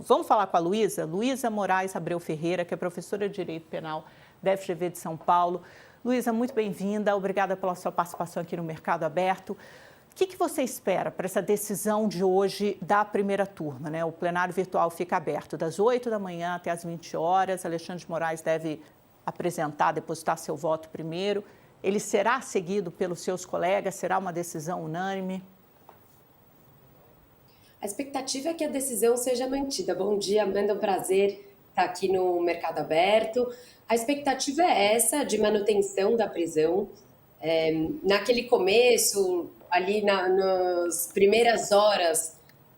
Vamos falar com a Luísa Moraes Abreu Ferreira, que é professora de Direito Penal da FGV de São Paulo. Luísa, muito bem-vinda, obrigada pela sua participação aqui no Mercado Aberto. O que você espera para essa decisão de hoje da primeira turma, né? O plenário virtual fica aberto das 8 da manhã até as 20 horas. Alexandre de Moraes deve apresentar, depositar seu voto primeiro. Ele será seguido pelos seus colegas? Será uma decisão unânime? A expectativa é que a decisão seja mantida. Bom dia, Amanda, é um prazer estar aqui no Mercado Aberto. A expectativa é essa, de manutenção da prisão. Naquele começo, ali nas primeiras horas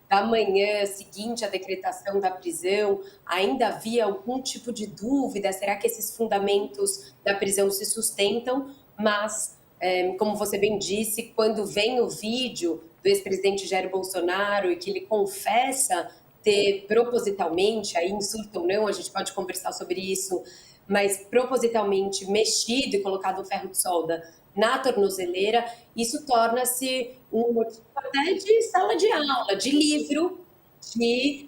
da manhã seguinte à decretação da prisão, ainda havia algum tipo de dúvida, será que esses fundamentos da prisão se sustentam? Mas, como você bem disse, quando vem o vídeo do ex-presidente Jair Bolsonaro e que ele confessa ter propositalmente, aí insulto ou não, a gente pode conversar sobre isso, mas propositalmente mexido e colocado um ferro de solda na tornozeleira, isso torna-se um motivo até de sala de aula, de livro, de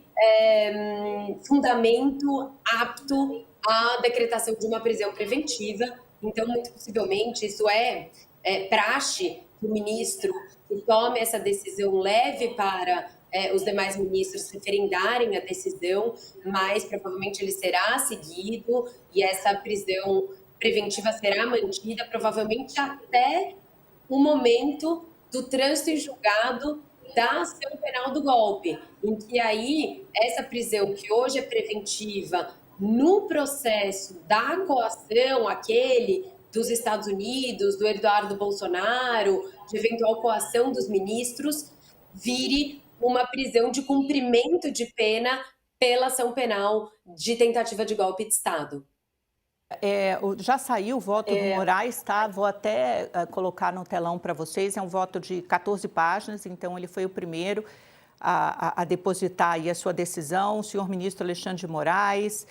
fundamento apto à decretação de uma prisão preventiva. Então, muito possivelmente, isso é praxe que o ministro que tome essa decisão leve para os demais ministros referendarem a decisão, mas provavelmente ele será seguido e essa prisão preventiva será mantida, provavelmente até o momento do trânsito em julgado da ação penal do golpe, em que aí essa prisão que hoje é preventiva no processo da coação, aquele dos Estados Unidos, do Eduardo Bolsonaro, de eventual coação dos ministros, vire uma prisão de cumprimento de pena pela ação penal de tentativa de golpe de Estado. Já saiu o voto do Moraes, tá? Vou até colocar no telão para vocês. É um voto de 14 páginas, então ele foi o primeiro a depositar aí a sua decisão. O senhor ministro Alexandre de Moraes,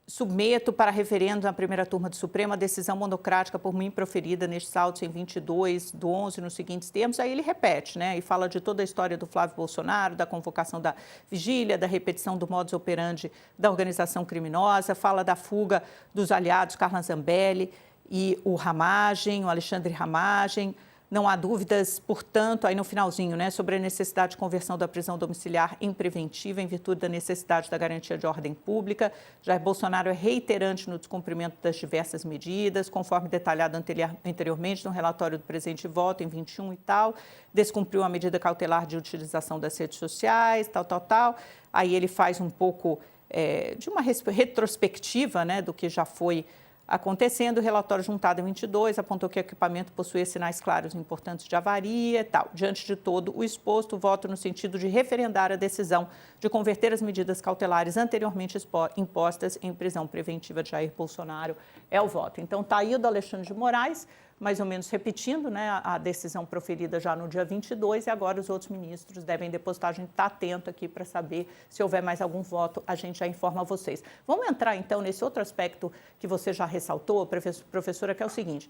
submeto para referendo na primeira turma do Supremo a decisão monocrática por mim proferida nestes autos em 22/11, nos seguintes termos. Aí ele repete, né? E fala de toda a história do Flávio Bolsonaro, da convocação da vigília, da repetição do modus operandi da organização criminosa, fala da fuga dos aliados Carla Zambelli e o Ramagem, o Alexandre Ramagem. Não há dúvidas, portanto, aí no finalzinho, né, sobre a necessidade de conversão da prisão domiciliar em preventiva em virtude da necessidade da garantia de ordem pública. Jair Bolsonaro é reiterante no descumprimento das diversas medidas, conforme detalhado anteriormente no relatório do presente voto, em 21 e tal. Descumpriu a medida cautelar de utilização das redes sociais, tal. Aí ele faz um pouco de uma retrospectiva, né, do que já foi acontecendo. O relatório juntado em 22 apontou que o equipamento possuía sinais claros e importantes de avaria e tal. Diante de todo o exposto, voto no sentido de referendar a decisão de converter as medidas cautelares anteriormente impostas em prisão preventiva de Jair Bolsonaro é o voto. Então, está aí o do Alexandre de Moraes, mais ou menos repetindo, né, a decisão proferida já no dia 22, e agora os outros ministros devem depositar. A gente está atento aqui para saber se houver mais algum voto, a gente já informa vocês. Vamos entrar, então, nesse outro aspecto que você já ressaltou, professora, que é o seguinte,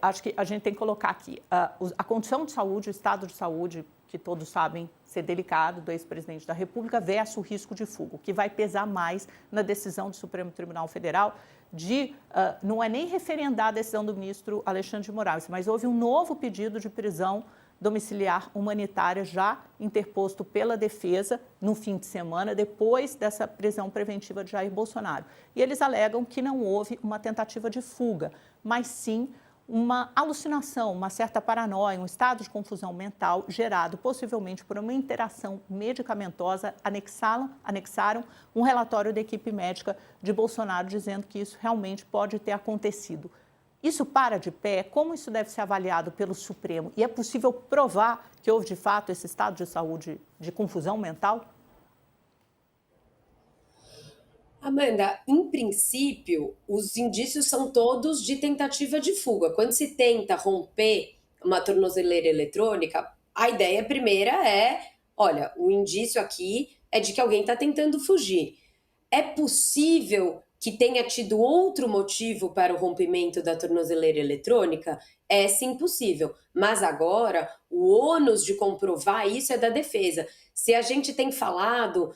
acho que a gente tem que colocar aqui a condição de saúde, o estado de saúde, que todos sabem ser delicado, do ex-presidente da República, versus o risco de fuga, o que vai pesar mais na decisão do Supremo Tribunal Federal não é nem referendar a decisão do ministro Alexandre de Moraes, mas houve um novo pedido de prisão domiciliar humanitária já interposto pela defesa no fim de semana, depois dessa prisão preventiva de Jair Bolsonaro. E eles alegam que não houve uma tentativa de fuga, mas sim uma alucinação, uma certa paranoia, um estado de confusão mental gerado possivelmente por uma interação medicamentosa. Anexaram um relatório da equipe médica de Bolsonaro dizendo que isso realmente pode ter acontecido. Isso para de pé? Como isso deve ser avaliado pelo Supremo? E é possível provar que houve de fato esse estado de saúde de confusão mental? Amanda, em princípio, os indícios são todos de tentativa de fuga. Quando se tenta romper uma tornozeleira eletrônica, a ideia primeira olha, o indício aqui é de que alguém está tentando fugir. É possível que tenha tido outro motivo para o rompimento da tornozeleira eletrônica, é sim possível. Mas agora, o ônus de comprovar isso é da defesa. Se a gente tem falado,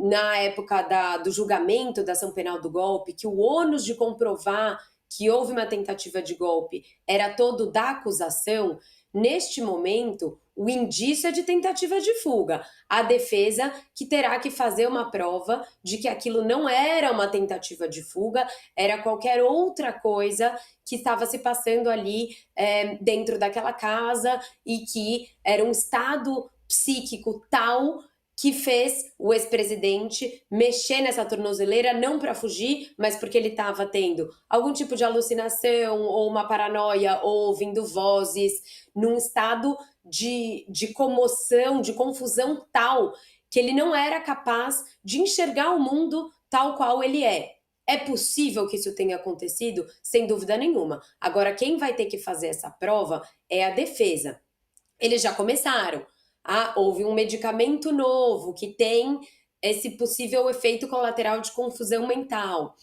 na época do julgamento da ação penal do golpe, que o ônus de comprovar que houve uma tentativa de golpe era todo da acusação, neste momento, o indício é de tentativa de fuga. A defesa que terá que fazer uma prova de que aquilo não era uma tentativa de fuga, era qualquer outra coisa que estava se passando ali dentro daquela casa e que era um estado psíquico tal que fez o ex-presidente mexer nessa tornozeleira não para fugir, mas porque ele estava tendo algum tipo de alucinação ou uma paranoia ou ouvindo vozes, num estado de comoção, de confusão tal que ele não era capaz de enxergar o mundo tal qual ele é. É possível que isso tenha acontecido? Sem dúvida nenhuma. Agora, quem vai ter que fazer essa prova é a defesa. Eles já começaram. Houve um medicamento novo que tem esse possível efeito colateral de confusão mental.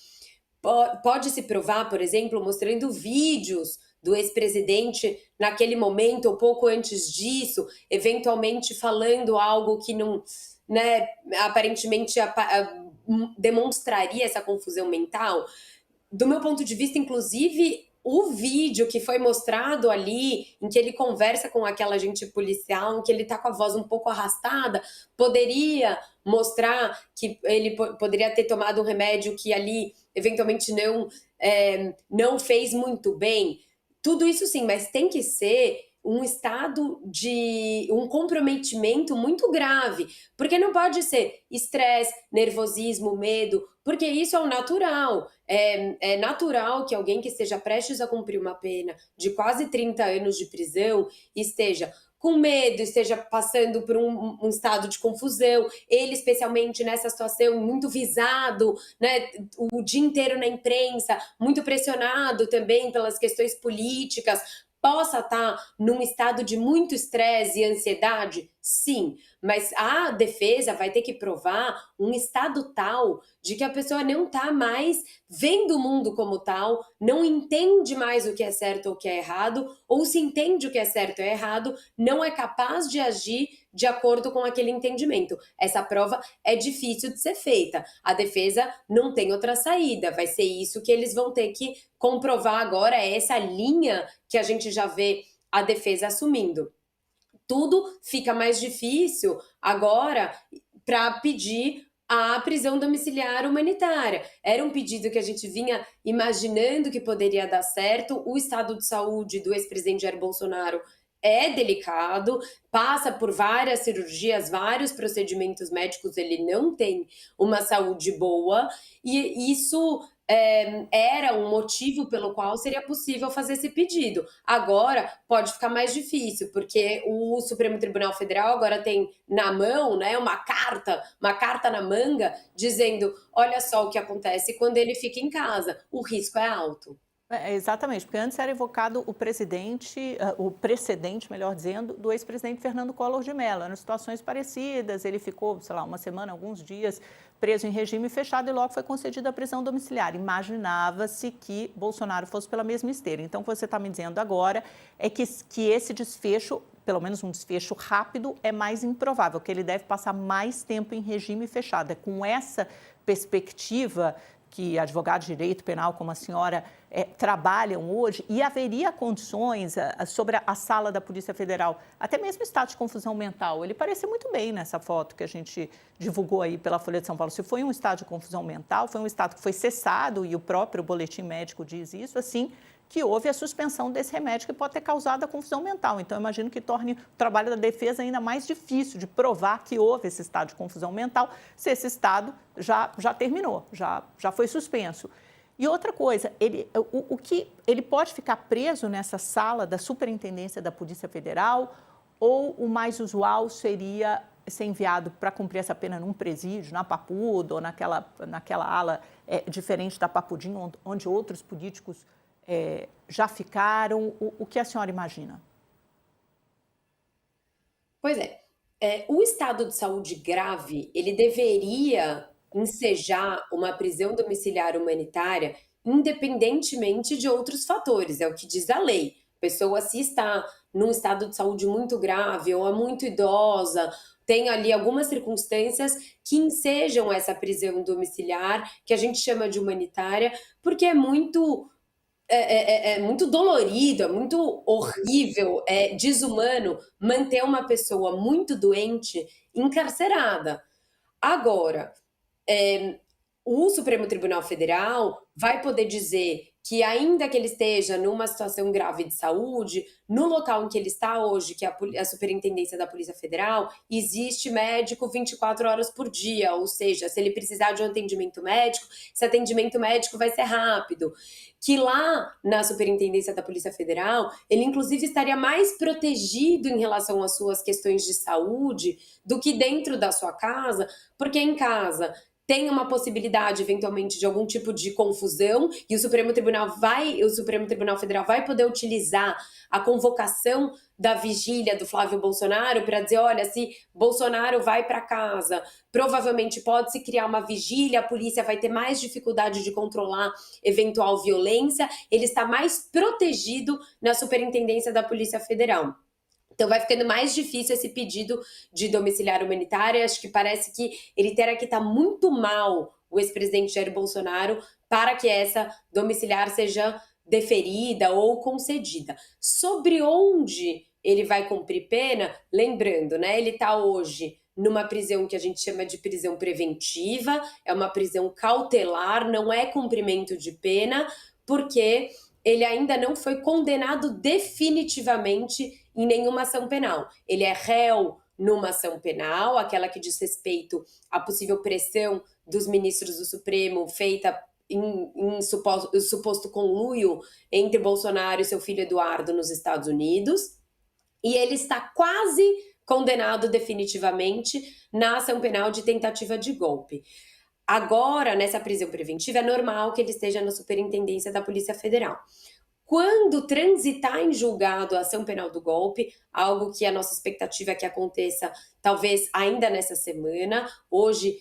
Pode se provar, por exemplo, mostrando vídeos do ex-presidente naquele momento ou pouco antes disso, eventualmente falando algo que não, né, aparentemente demonstraria essa confusão mental. Do meu ponto de vista, inclusive, o vídeo que foi mostrado ali, em que ele conversa com aquela agente policial, em que ele tá com a voz um pouco arrastada, poderia mostrar que ele poderia ter tomado um remédio que ali, eventualmente, não fez muito bem. Tudo isso sim, mas tem que ser um estado de um comprometimento muito grave, porque não pode ser estresse, nervosismo, medo, porque isso é o natural. É natural que alguém que esteja prestes a cumprir uma pena de quase 30 anos de prisão esteja com medo, esteja passando por um estado de confusão, ele especialmente nessa situação muito visado, né, o dia inteiro na imprensa, muito pressionado também pelas questões políticas, possa estar num estado de muito estresse e ansiedade? Sim, mas a defesa vai ter que provar um estado tal de que a pessoa não está mais vendo o mundo como tal, não entende mais o que é certo ou o que é errado, ou se entende o que é certo ou é errado, não é capaz de agir de acordo com aquele entendimento. Essa prova é difícil de ser feita. A defesa não tem outra saída. Vai ser isso que eles vão ter que comprovar agora, é essa linha que a gente já vê a defesa assumindo. Tudo fica mais difícil agora para pedir a prisão domiciliar humanitária. Era um pedido que a gente vinha imaginando que poderia dar certo. O estado de saúde do ex-presidente Jair Bolsonaro é delicado, passa por várias cirurgias, vários procedimentos médicos, ele não tem uma saúde boa, e isso era um motivo pelo qual seria possível fazer esse pedido. Agora pode ficar mais difícil, porque o Supremo Tribunal Federal agora tem na mão, né, uma carta na manga, dizendo: olha só o que acontece quando ele fica em casa, o risco é alto. Exatamente, porque antes era evocado o precedente, melhor dizendo, do ex-presidente Fernando Collor de Mello. Eram situações parecidas, ele ficou, sei lá, uma semana, alguns dias, preso em regime fechado e logo foi concedida a prisão domiciliar. Imaginava-se que Bolsonaro fosse pela mesma esteira. Então, o que você está me dizendo agora é que esse desfecho, pelo menos um desfecho rápido, é mais improvável, que ele deve passar mais tempo em regime fechado. É com essa perspectiva que advogados de direito penal como a senhora trabalham hoje, e haveria condições sobre a sala da Polícia Federal, até mesmo estado de confusão mental. Ele parecia muito bem nessa foto que a gente divulgou aí pela Folha de São Paulo. Se foi um estado de confusão mental, foi um estado que foi cessado, e o próprio boletim médico diz isso, assim, que houve a suspensão desse remédio que pode ter causado a confusão mental. Então, eu imagino que torne o trabalho da defesa ainda mais difícil de provar que houve esse estado de confusão mental, se esse estado já terminou, já foi suspenso. E outra coisa, ele pode ficar preso nessa sala da Superintendência da Polícia Federal, ou o mais usual seria ser enviado para cumprir essa pena num presídio, na Papuda, ou naquela ala diferente da Papudinho, onde outros políticos já ficaram? O que a senhora imagina? Pois é, o estado de saúde grave, ele deveria ensejar uma prisão domiciliar humanitária independentemente de outros fatores, é o que diz a lei. Pessoa, se está num estado de saúde muito grave ou é muito idosa, tem ali algumas circunstâncias que ensejam essa prisão domiciliar, que a gente chama de humanitária, porque é muito dolorido, é muito horrível, é desumano manter uma pessoa muito doente encarcerada. Agora, o Supremo Tribunal Federal vai poder dizer que, ainda que ele esteja numa situação grave de saúde, no local em que ele está hoje, que é a Superintendência da Polícia Federal, existe médico 24 horas por dia, ou seja, se ele precisar de um atendimento médico, esse atendimento médico vai ser rápido. Que lá na Superintendência da Polícia Federal, ele inclusive estaria mais protegido em relação às suas questões de saúde do que dentro da sua casa, porque em casa tem uma possibilidade, eventualmente, de algum tipo de confusão, e o Supremo Tribunal Federal vai poder utilizar a convocação da vigília do Flávio Bolsonaro para dizer, olha, se Bolsonaro vai para casa, provavelmente pode-se criar uma vigília, a polícia vai ter mais dificuldade de controlar eventual violência, ele está mais protegido na Superintendência da Polícia Federal. Então vai ficando mais difícil esse pedido de domiciliar humanitária. Acho que parece que ele terá que estar muito mal, o ex-presidente Jair Bolsonaro, para que essa domiciliar seja deferida ou concedida. Sobre onde ele vai cumprir pena, lembrando, né? Ele está hoje numa prisão que a gente chama de prisão preventiva, é uma prisão cautelar, não é cumprimento de pena, porque ele ainda não foi condenado definitivamente em nenhuma ação penal. Ele é réu numa ação penal, aquela que diz respeito à possível pressão dos ministros do Supremo feita em suposto conluio entre Bolsonaro e seu filho Eduardo nos Estados Unidos. E ele está quase condenado definitivamente na ação penal de tentativa de golpe. Agora, nessa prisão preventiva, é normal que ele esteja na Superintendência da Polícia Federal. Quando transitar em julgado a ação penal do golpe, algo que a nossa expectativa é que aconteça talvez ainda nessa semana, hoje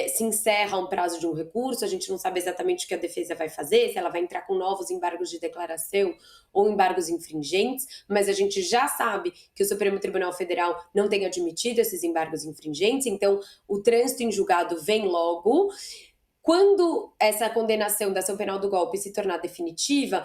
se encerra um prazo de um recurso, a gente não sabe exatamente o que a defesa vai fazer, se ela vai entrar com novos embargos de declaração ou embargos infringentes, mas a gente já sabe que o Supremo Tribunal Federal não tem admitido esses embargos infringentes, então o trânsito em julgado vem logo. Quando essa condenação da ação penal do golpe se tornar definitiva,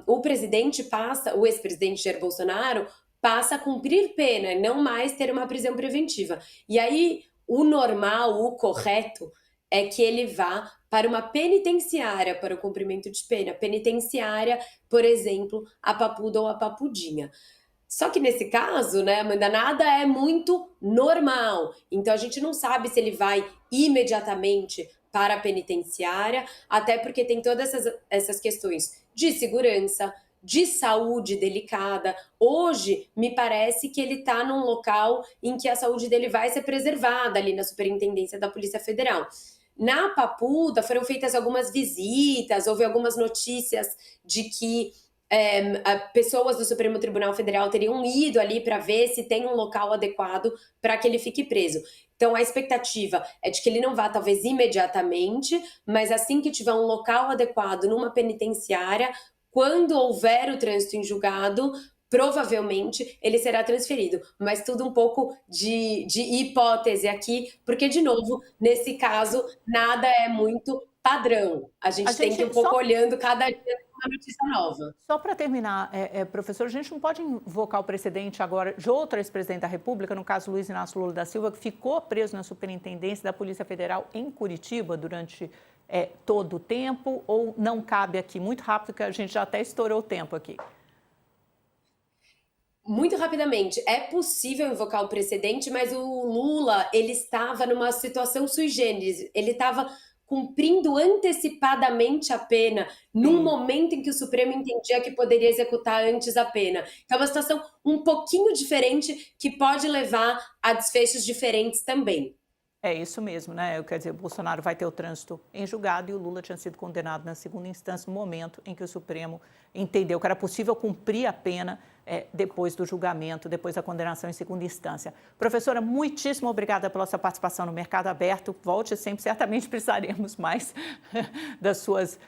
o ex-presidente Jair Bolsonaro passa a cumprir pena, não mais ter uma prisão preventiva. E aí, o normal, o correto, é que ele vá para uma penitenciária para o cumprimento de pena. Penitenciária, por exemplo, a Papuda ou a Papudinha. Só que nesse caso, né, Amanda, nada é muito normal. Então a gente não sabe se ele vai imediatamente para a penitenciária, até porque tem todas essas questões de segurança, de saúde delicada. Hoje, me parece que ele está num local em que a saúde dele vai ser preservada, ali na Superintendência da Polícia Federal. Na Papuda foram feitas algumas visitas, houve algumas notícias de que pessoas do Supremo Tribunal Federal teriam ido ali para ver se tem um local adequado para que ele fique preso. Então, a expectativa é de que ele não vá, talvez, imediatamente, mas assim que tiver um local adequado numa penitenciária, quando houver o trânsito em julgado, provavelmente ele será transferido. Mas tudo um pouco de hipótese aqui, porque, de novo, nesse caso, nada é muito padrão. A gente tem que ir um pouco olhando cada dia uma notícia nova. Só para terminar, professor, a gente não pode invocar o precedente agora de outro ex-presidente da República, no caso Luiz Inácio Lula da Silva, que ficou preso na Superintendência da Polícia Federal em Curitiba durante todo o tempo, ou não cabe aqui? Muito rápido, que a gente já até estourou o tempo aqui. Muito rapidamente, é possível invocar o precedente, mas o Lula, ele estava numa situação sui generis, ele estava cumprindo antecipadamente a pena, num momento em que o Supremo entendia que poderia executar antes a pena. Então é uma situação um pouquinho diferente que pode levar a desfechos diferentes também. É isso mesmo, né? Quer dizer, o Bolsonaro vai ter o trânsito em julgado e o Lula tinha sido condenado na segunda instância, no momento em que o Supremo entendeu que era possível cumprir a pena depois do julgamento, depois da condenação em segunda instância. Professora, muitíssimo obrigada pela sua participação no Mercado Aberto. Volte sempre, certamente precisaremos mais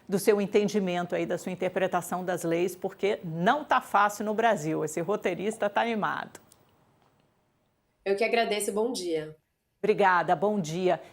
do seu entendimento aí, da sua interpretação das leis, porque não está fácil no Brasil. Esse roteirista está animado. Eu que agradeço, bom dia. Obrigada, bom dia.